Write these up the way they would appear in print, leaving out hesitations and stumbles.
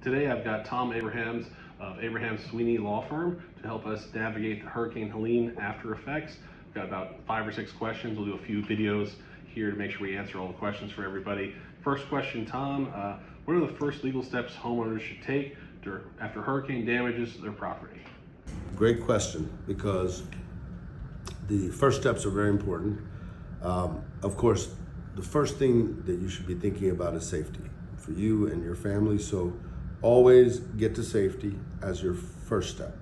Today I've got Tom Abrahams of Abraham Sweeney Law Firm to help us navigate the Hurricane Helene after effects. We've got about 5 or 6 questions. We'll do a few videos here to make sure we answer all the questions for everybody. First question, Tom, what are the first legal steps homeowners should take after hurricane damages their property? Great question, because the first steps are very important. Of course, the first thing that you should be thinking about is safety for you and your family. So always get to safety as your first step.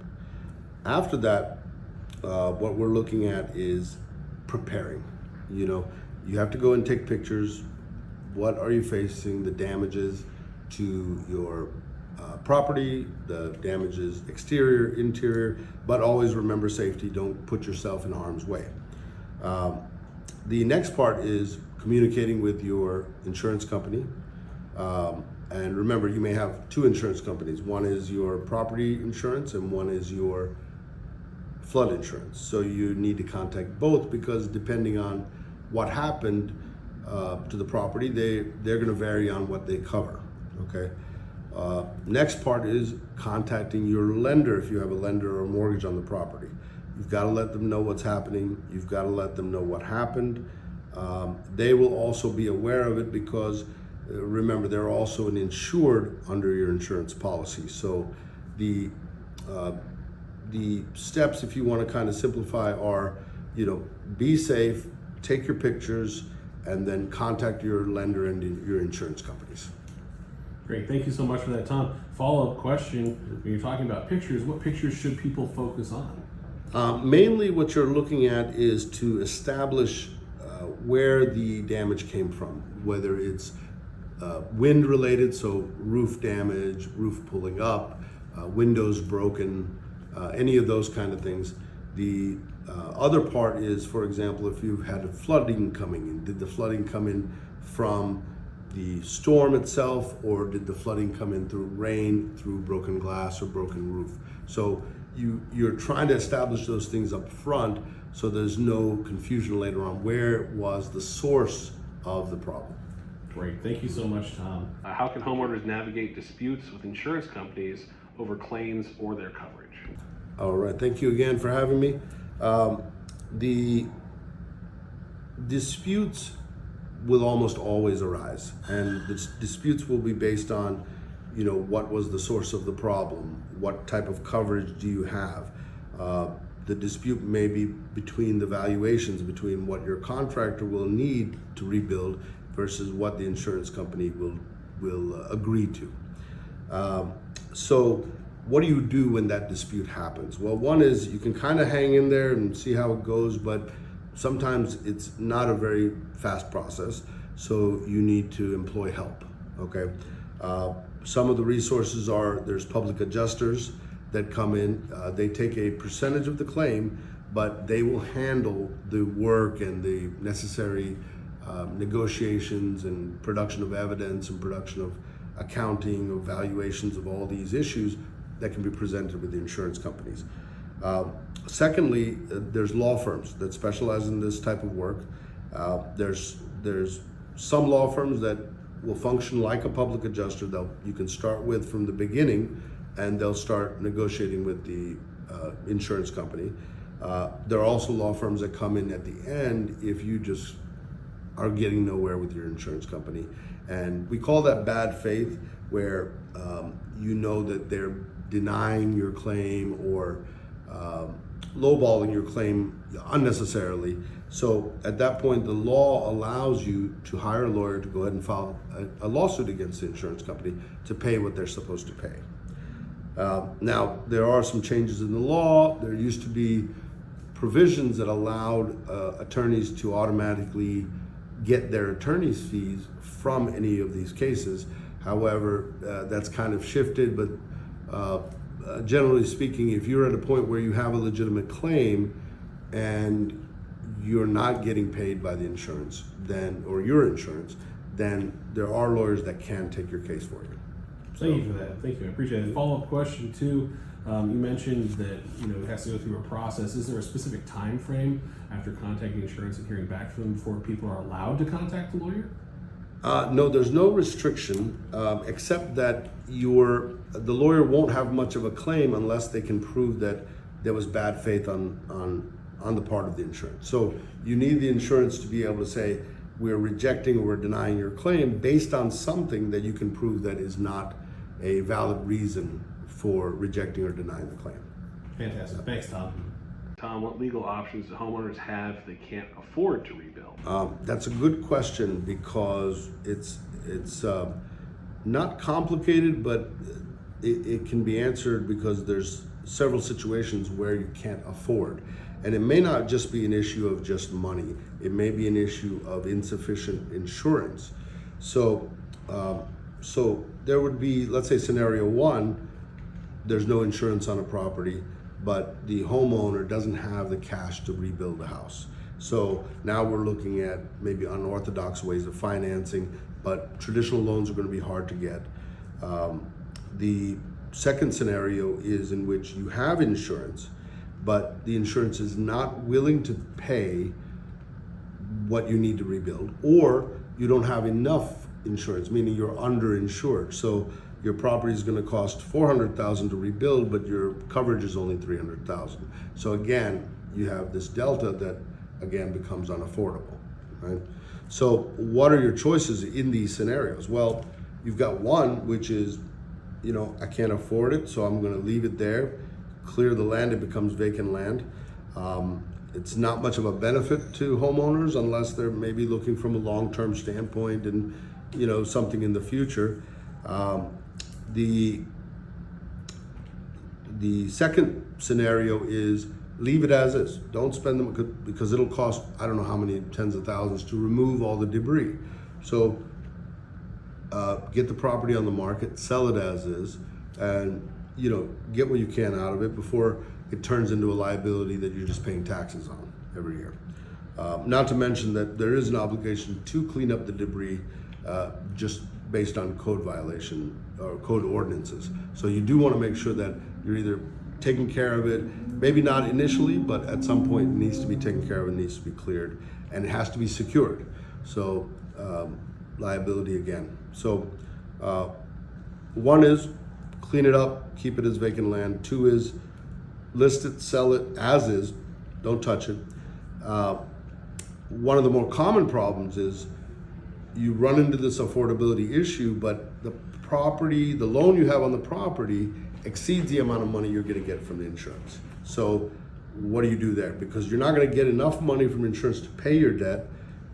After that, what we're looking at is preparing. You have to go and take pictures. What are you facing? The damages to your property, the damages exterior, interior, but always remember safety. Don't put yourself in harm's way. The next part is communicating with your insurance company. And remember, you may have 2 insurance companies. One is your property insurance and one is your flood insurance. So you need to contact both, because depending on what happened to the property, they're going to vary on what they cover. Okay. Next part is contacting your lender if you have a lender or a mortgage on the property. You've got to let them know what's happening. You've got to let them know what happened. They will also be aware of it, because remember, they're also an insured under your insurance policy. So the steps, if you want to kind of simplify, are, be safe, take your pictures, and then contact your lender and your insurance companies. Great, thank you so much for that, Tom. Follow-up question, when you're talking about pictures, what pictures should people focus on? Mainly what you're looking at is to establish where the damage came from, whether it's wind related, so roof damage, roof pulling up, windows broken, any of those kind of things. The other part is, for example, if you've had flooding coming in, did the flooding come in from the storm itself, or did the flooding come in through rain, through broken glass or broken roof? So you're trying to establish those things up front, so there's no confusion later on. Where was the source of the problem? Great, thank you so much, Tom. How can homeowners navigate disputes with insurance companies over claims or their coverage? All right, thank you again for having me. The disputes will almost always arise, and the disputes will be based on, what was the source of the problem? What type of coverage do you have? The dispute may be between the valuations, between what your contractor will need to rebuild versus what the insurance company will agree to. So what do you do when that dispute happens? Well, one is you can kind of hang in there and see how it goes, but sometimes it's not a very fast process, so you need to employ help, okay? Some of the resources there's public adjusters that come in. They take a percentage of the claim, but they will handle the work and the necessary negotiations and production of evidence and production of accounting, of valuations of all these issues that can be presented with the insurance companies. Secondly, there's law firms that specialize in this type of work. There's some law firms that will function like a public adjuster. You can start with from the beginning, and they'll start negotiating with the insurance company. There are also law firms that come in at the end if you just are getting nowhere with your insurance company. And we call that bad faith, where that they're denying your claim or lowballing your claim unnecessarily. So at that point, the law allows you to hire a lawyer to go ahead and file a lawsuit against the insurance company to pay what they're supposed to pay. Now, there are some changes in the law. There used to be provisions that allowed attorneys to automatically get their attorney's fees from any of these cases. However, that's kind of shifted, but generally speaking, if you're at a point where you have a legitimate claim and you're not getting paid by the insurance, or your insurance, then there are lawyers that can take your case for you. Thank you for that. Thank you. I appreciate it. Follow-up question too. You mentioned that it has to go through a process. Is there a specific time frame after contacting insurance and hearing back from them before people are allowed to contact the lawyer? No, there's no restriction, except that the lawyer won't have much of a claim unless they can prove that there was bad faith on the part of the insurance. So you need the insurance to be able to say, we're rejecting or we're denying your claim based on something that you can prove that is not a valid reason for rejecting or denying the claim. Fantastic. Thanks, Tom. Tom, what legal options do homeowners have if they can't afford to rebuild? That's a good question because it's not complicated, but it can be answered because there's several situations where you can't afford. And it may not just be an issue of just money. It may be an issue of insufficient insurance. So there would be, let's say scenario one, there's no insurance on a property, but the homeowner doesn't have the cash to rebuild the house. So now we're looking at maybe unorthodox ways of financing, but traditional loans are going to be hard to get. The second scenario is in which you have insurance, but the insurance is not willing to pay what you need to rebuild, or you don't have enough insurance, meaning you're underinsured. So your property is going to cost $400,000 to rebuild, but your coverage is only $300,000. So again, you have this delta that again becomes unaffordable, right? So what are your choices in these scenarios? Well, you've got one, which is, I can't afford it, so I'm going to leave it there, clear the land, it becomes vacant land. It's not much of a benefit to homeowners unless they're maybe looking from a long-term standpoint and something in the future. The second scenario is leave it as is. Don't spend them because it'll cost I don't know how many tens of thousands to remove all the debris. So get the property on the market, sell it as is, and get what you can out of it before it turns into a liability that you're just paying taxes on every year. Not to mention that there is an obligation to clean up the debris just based on code violation or code ordinances. So you do want to make sure that you're either taking care of it, maybe not initially, but at some point it needs to be taken care of, it needs to be cleared, and it has to be secured. So liability again. So one is clean it up, keep it as vacant land. Two is list it, sell it as is, don't touch it. One of the more common problems is you run into this affordability issue, but the loan you have on the property exceeds the amount of money you're going to get from the insurance. So what do you do there? Because you're not going to get enough money from insurance to pay your debt.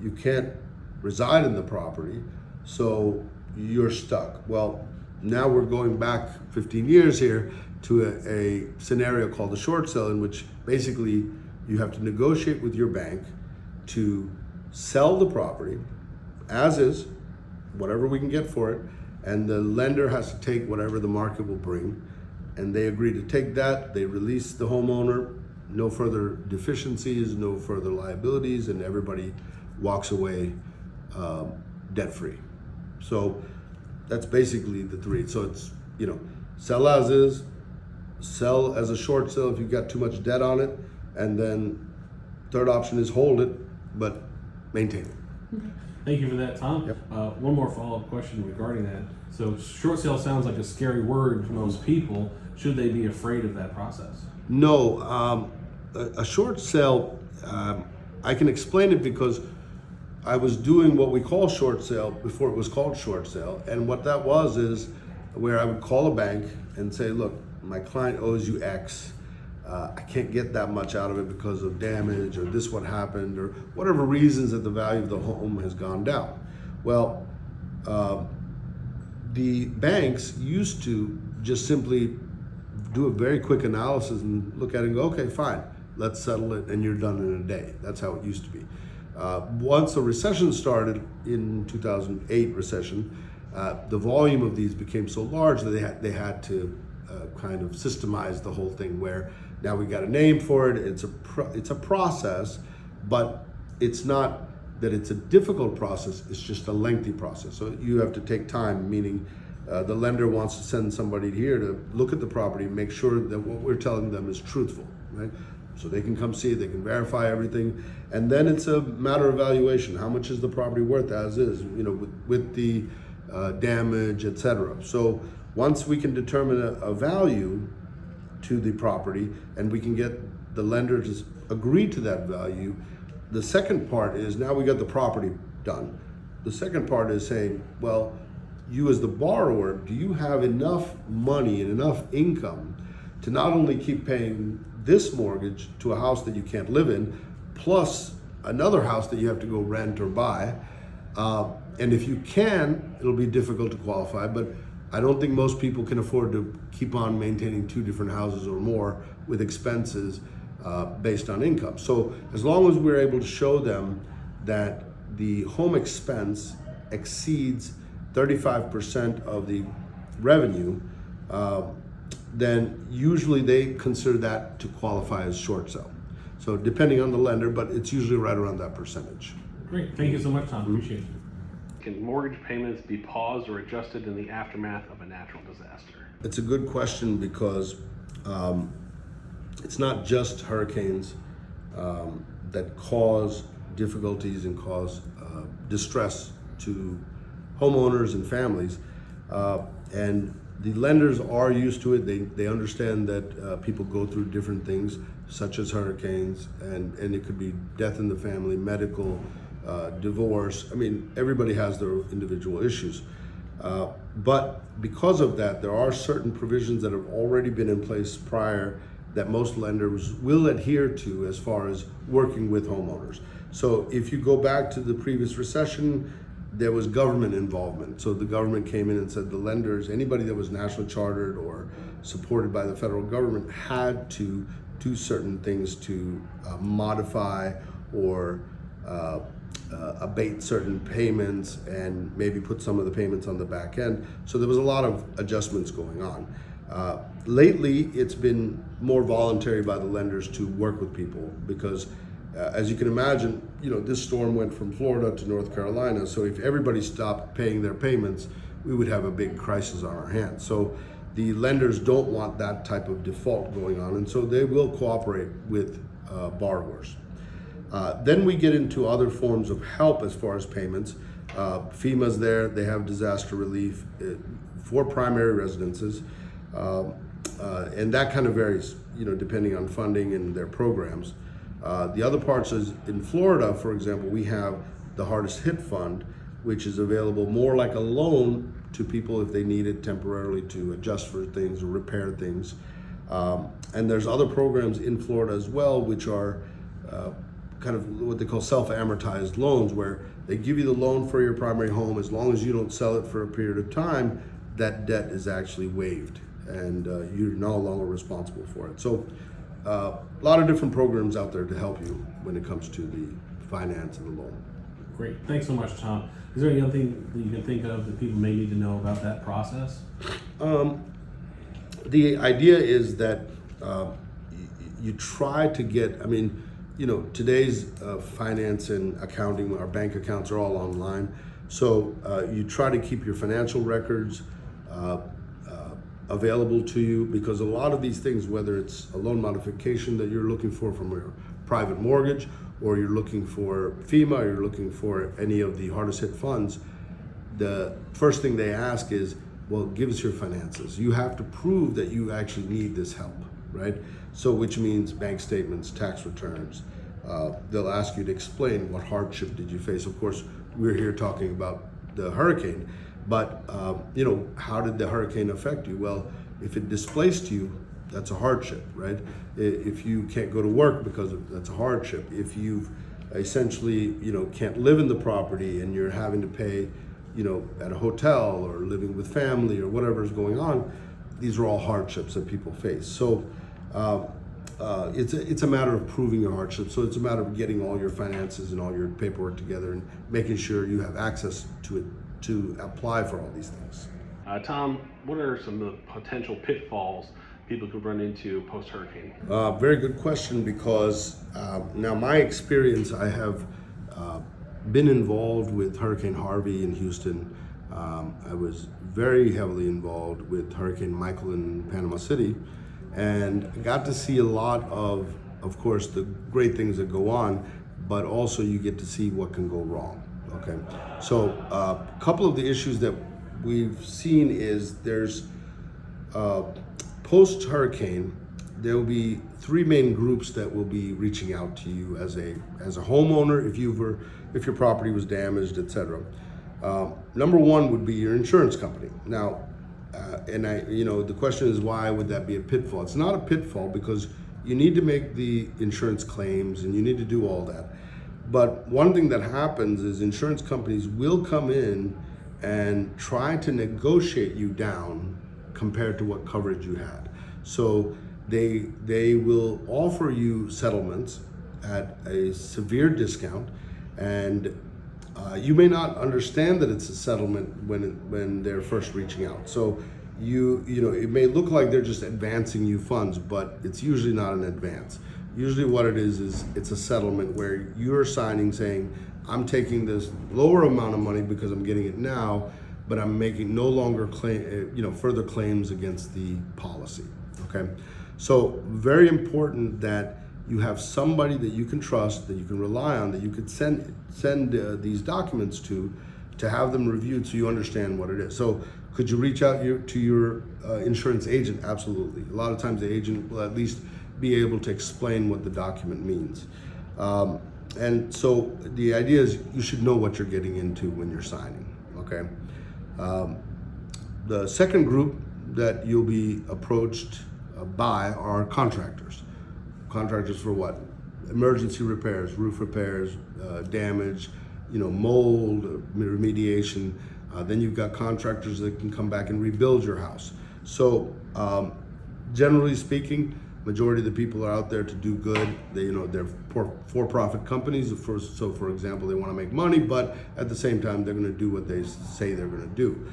You can't reside in the property, so you're stuck. Well, now we're going back 15 years here to a scenario called a short sale, in which basically you have to negotiate with your bank to sell the property as is, whatever we can get for it, and the lender has to take whatever the market will bring, and they agree to take that. They release the homeowner, no further deficiencies, no further liabilities, and everybody walks away debt-free. So that's basically the three. So it's, sell as is, sell as a short sale if you've got too much debt on it, and then third option is hold it, but maintain it. Okay. Thank you for that, Tom. Yep. One more follow-up question regarding that. So short sale sounds like a scary word to most people. Should they be afraid of that process? No, a short sale, I can explain it because I was doing what we call short sale before it was called short sale. And what that was is where I would call a bank and say, look, my client owes you X. I can't get that much out of it because of damage or this what happened or whatever reasons that the value of the home has gone down. Well, the banks used to just simply do a very quick analysis and look at it and go, okay, fine, let's settle it and you're done in a day. That's how it used to be. Once the recession started in 2008 recession, the volume of these became so large that they had to kind of systemize the whole thing, where now we got a name for it. It's a process, but it's not that it's a difficult process. It's just a lengthy process. So you have to take time, meaning the lender wants to send somebody here to look at the property, make sure that what we're telling them is truthful, right? So they can come see it, they can verify everything, and then it's a matter of valuation. How much is the property worth as is, with the damage, etc. So once we can determine a value to the property and we can get the lender to agree to that value, the second part is now we got the property done. The second part is saying, well, you as the borrower, do you have enough money and enough income to not only keep paying this mortgage to a house that you can't live in, plus another house that you have to go rent or buy? And if you can, it'll be difficult to qualify, but I don't think most people can afford to keep on maintaining 2 different houses or more with expenses based on income. So as long as we're able to show them that the home expense exceeds 35% of the revenue, then usually they consider that to qualify as short sale. So depending on the lender, but it's usually right around that percentage. Great. Thank you so much, Tom. Appreciate it. Can mortgage payments be paused or adjusted in the aftermath of a natural disaster? It's a good question because it's not just hurricanes that cause difficulties and cause distress to homeowners and families. And the lenders are used to it. They understand that people go through different things, such as hurricanes, and it could be death in the family, medical, divorce. I mean, everybody has their individual issues. But because of that, there are certain provisions that have already been in place prior that most lenders will adhere to as far as working with homeowners. So if you go back to the previous recession, there was government involvement. So the government came in and said the lenders, anybody that was nationally chartered or supported by the federal government, had to do certain things to modify or abate certain payments and maybe put some of the payments on the back end. So there was a lot of adjustments going on. Lately, it's been more voluntary by the lenders to work with people because as you can imagine, this storm went from Florida to North Carolina. So if everybody stopped paying their payments, we would have a big crisis on our hands. So the lenders don't want that type of default going on, and so they will cooperate with borrowers. Then we get into other forms of help as far as payments. FEMA's there, they have disaster relief for primary residences, and that kind of varies, depending on funding and their programs. The other parts is in Florida, for example, we have the Hardest Hit Fund, which is available more like a loan to people if they need it temporarily to adjust for things or repair things. And there's other programs in Florida as well, which are kind of what they call self-amortized loans, where they give you the loan for your primary home. As long as you don't sell it for a period of time, that debt is actually waived and you're no longer responsible for it. So a lot of different programs out there to help you when it comes to the finance and the loan. Great. Thanks so much, Tom. Is there anything that you can think of that people may need to know about that process? The idea is that you try to get, today's finance and accounting, our bank accounts are all online. So you try to keep your financial records available to you, because a lot of these things, whether it's a loan modification that you're looking for from your private mortgage, or you're looking for FEMA, or you're looking for any of the hardest hit funds, the first thing they ask is, well, give us your finances. You have to prove that you actually need this help, right? So which means bank statements, tax returns. They'll ask you to explain what hardship did you face. Of course, we're here talking about the hurricane, but how did the hurricane affect you? Well, if it displaced you, that's a hardship, right? If you can't go to work because that's a hardship. If you've essentially, can't live in the property and you're having to pay, at a hotel or living with family or whatever is going on, these are all hardships that people face. So it's a matter of proving your hardship. So it's a matter of getting all your finances and all your paperwork together and making sure you have access to it to apply for all these things. Tom, what are some of the potential pitfalls people could run into post-hurricane? Very good question, because now my experience, I have been involved with Hurricane Harvey in Houston. I was very heavily involved with Hurricane Michael in Panama City, and I got to see a lot of of course, the great things that go on, but also you get to see what can go wrong. Okay, so a couple of the issues that we've seen is there's post-hurricane, there will be three main groups that will be reaching out to you as a homeowner if your property was damaged, etc. Number one would be your insurance company. Now, the question is, why would that be a pitfall? It's not a pitfall because you need to make the insurance claims and you need to do all that. But one thing that happens is insurance companies will come in and try to negotiate you down compared to what coverage you had. So they will offer you settlements at a severe discount, and you may not understand that it's a settlement when they're first reaching out. So it may look like they're just advancing you funds, but it's usually not an advance. Usually what it is it's a settlement where you're signing saying, I'm taking this lower amount of money because I'm getting it now, but I'm making no longer further claims against the policy. Okay, so very important that you have somebody that you can trust, that you can rely on, that you could send these documents to have them reviewed so you understand what it is. So could you reach out to your insurance agent? Absolutely. A lot of times the agent will at least be able to explain what the document means. And so the idea is you should know what you're getting into when you're signing, okay? The second group that you'll be approached by are contractors. Contractors for what? Emergency repairs, roof repairs, damage, mold, remediation. Then you've got contractors that can come back and rebuild your house. So generally speaking, majority of the people are out there to do good. They're for-profit companies. So for example, they want to make money, but at the same time, they're going to do what they say they're going to do.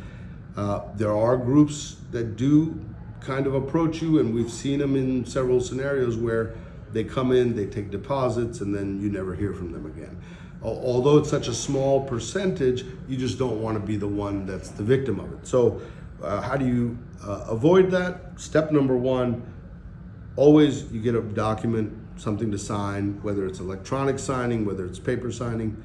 There are groups that do kind of approach you, and we've seen them in several scenarios where they come in, they take deposits, and then you never hear from them again. Although it's such a small percentage, you just don't want to be the one that's the victim of it. So how do you avoid that? Step number one, always you get a document, something to sign, whether it's electronic signing, whether it's paper signing.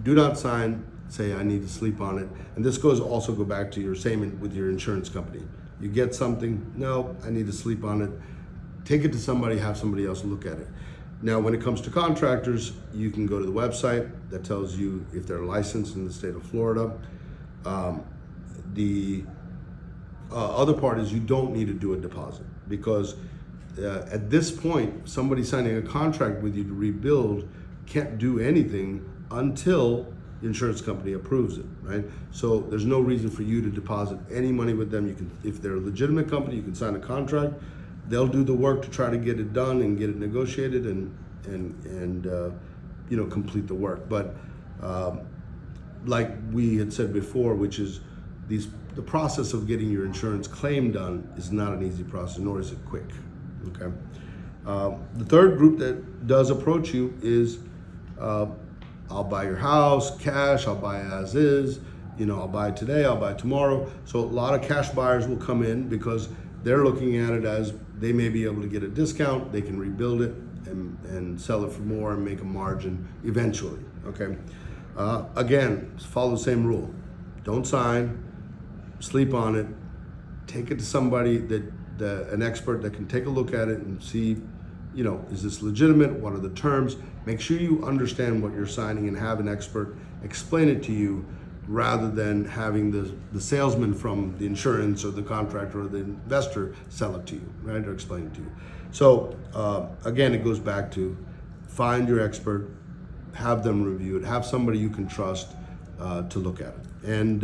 Do not sign, say I need to sleep on it. And this also go back to your same with your insurance company. You get something, no, I need to sleep on it. Take it to somebody, have somebody else look at it. Now, when it comes to contractors, you can go to the website that tells you if they're licensed in the state of Florida. The other part is you don't need to do a deposit because at this point, somebody signing a contract with you to rebuild can't do anything until the insurance company approves it, right? So there's no reason for you to deposit any money with them. You can, if they're a legitimate company, you can sign a contract. They'll do the work to try to get it done and get it negotiated and complete the work. But like we had said before, which is the process of getting your insurance claim done is not an easy process, nor is it quick. Okay. The third group that does approach you is I'll buy your house, cash, I'll buy as is, I'll buy today, I'll buy tomorrow. So a lot of cash buyers will come in because they're looking at it as they may be able to get a discount, they can rebuild it and sell it for more and make a margin eventually, okay? Again, follow the same rule. Don't sign, sleep on it, take it to somebody an expert that can take a look at it and see, is this legitimate? What are the terms? Make sure you understand what you're signing and have an expert explain it to you rather than having the salesman from the insurance or the contractor or the investor sell it to you, right? Or explain it to you. So again, it goes back to find your expert, have them review it, have somebody you can trust to look at it. And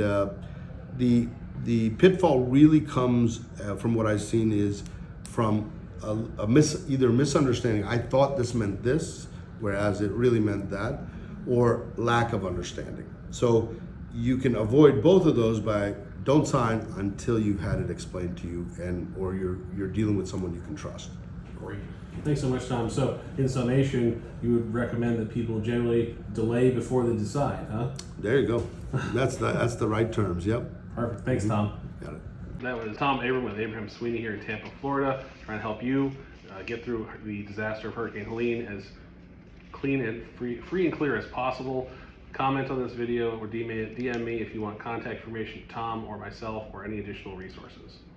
the pitfall really comes from what I've seen is from either misunderstanding. I thought this meant this, whereas it really meant that, or lack of understanding. So you can avoid both of those by don't sign until you've had it explained to you or you're dealing with someone you can trust. Great. Thanks so much, Tom. So in summation, you would recommend that people generally delay before they decide, huh? There you go. That's the right terms. Yep. Perfect. Thanks, Tom. Got it. That was Tom Abram with Sweeney here in Tampa, Florida, trying to help you get through the disaster of Hurricane Helene as clean and free and clear as possible. Comment on this video or DM me if you want contact information, Tom or myself, or any additional resources.